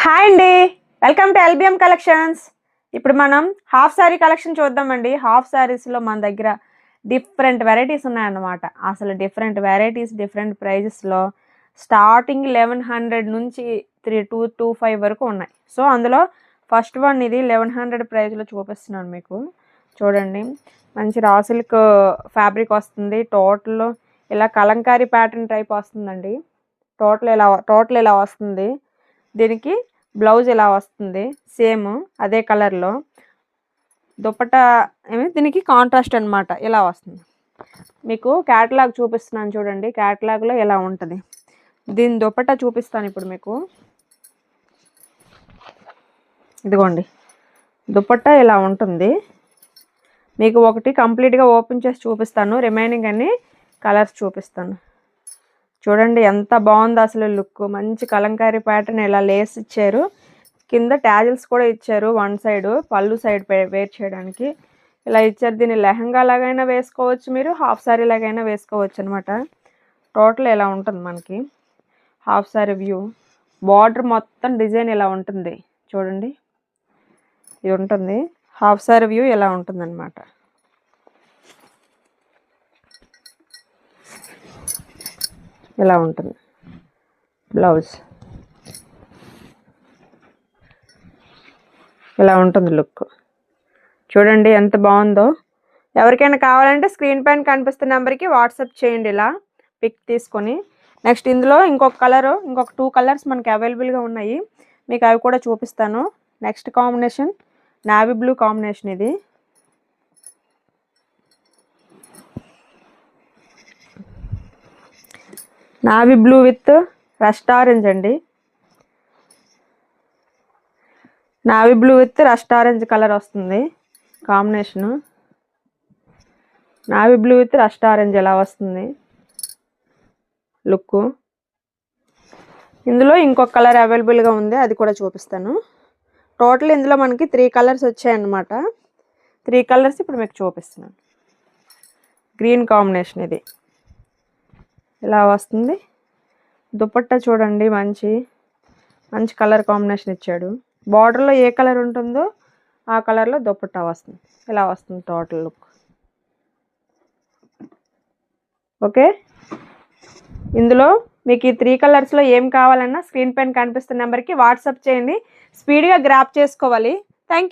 Hi అండి, welcome to LBM collections. ఇప్పుడు మనం హాఫ్ సారీ కలెక్షన్ చూద్దామండి. హాఫ్ సారీస్లో మన దగ్గర డిఫరెంట్ వెరైటీస్ ఉన్నాయన్నమాట. అసలు డిఫరెంట్ వెరైటీస్, డిఫరెంట్ ప్రైజెస్లో స్టార్టింగ్ 1100 నుంచి 225 వరకు ఉన్నాయి. సో అందులో ఫస్ట్ వన్ ఇది 1100 ప్రైజ్లో చూపిస్తున్నాను మీకు. చూడండి, మంచి రా సిల్క్ ఫ్యాబ్రిక్ వస్తుంది. టోటల్ ఇలా కలంకారీ ప్యాటర్న్ టైప్ వస్తుందండి. టోటల్ ఇలా వస్తుంది. దీనికి బ్లౌజ్ ఇలా వస్తుంది, సేమ్ అదే కలర్లో. దుపట్టా ఏమి దీనికి కాంట్రాస్ట్ అనమాట, ఇలా వస్తుంది. మీకు క్యాటలాగ్ చూపిస్తున్నాను చూడండి. క్యాటలాగ్లో ఇలా ఉంటుంది. దీని దుపట్టా చూపిస్తాను ఇప్పుడు మీకు. ఇదిగోండి, దుపట్టా ఇలా ఉంటుంది. మీకు ఒకటి కంప్లీట్గా ఓపెన్ చేసి చూపిస్తాను, రిమైనింగ్ అన్ని కలర్స్ చూపిస్తాను. చూడండి ఎంత బాగుంది అసలు లుక్. మంచి కలంకారీ ప్యాటర్న్, ఇలా లేస్ ఇచ్చారు. కింద ట్యాజిల్స్ కూడా ఇచ్చారు. వన్ సైడ్ పళ్ళు సైడ్ వేర్ చేయడానికి ఇలా ఇచ్చారు. దీన్ని లెహంగా లాగైనా వేసుకోవచ్చు, మీరు హాఫ్ సారీ లాగైనా వేసుకోవచ్చు అనమాట. టోటల్ ఇలా ఉంటుంది మనకి హాఫ్ సారీ వ్యూ. బార్డర్ మొత్తం డిజైన్ ఇలా ఉంటుంది చూడండి. ఇది ఉంటుంది హాఫ్ సారీ వ్యూ, ఇలా ఉంటుంది అనమాట. ఇలా ఉంటుంది బ్లౌజ్, ఇలా ఉంటుంది లుక్. చూడండి ఎంత బాగుందో. ఎవరికైనా కావాలంటే స్క్రీన్ పైన కనిపిస్తున్న నెంబర్కి వాట్సాప్ చేయండి ఇలా పిక్ తీసుకొని. నెక్స్ట్ ఇందులో ఇంకొక 2 కలర్స్ మనకి అవైలబుల్గా ఉన్నాయి. మీకు అవి కూడా చూపిస్తాను. Next combination navy blue combination. ఇది navy blue with rust orange అండి. Navy blue with rust orange colour వస్తుంది combination. Navy blue with rust orange ఎలా వస్తుంది లుక్. ఇందులో ఇంకొక కలర్ అవైలబుల్గా ఉంది, అది కూడా చూపిస్తాను. టోటల్ ఇందులో మనకి 3 కలర్స్ వచ్చాయన్నమాట. 3 కలర్స్ ఇప్పుడు మీకు చూపిస్తున్నాను. గ్రీన్ కాంబినేషన్ ఇది ఇలా వస్తుంది. దుపట్టా చూడండి, మంచి కలర్ కాంబినేషన్ ఇచ్చాడు. బార్డర్లో ఏ కలర్ ఉంటుందో ఆ కలర్లో దుపట్టా వస్తుంది. ఇలా వస్తుంది టోటల్ లుక్. ఓకే, ఇందులో మీకు ఈ 3 కలర్స్లో ఏం కావాలన్నా స్క్రీన్ పైన కనిపిస్తున్న నెంబర్కి వాట్సాప్ చేయండి. స్పీడ్గా గ్రాప్ చేసుకోవాలి. Thank you.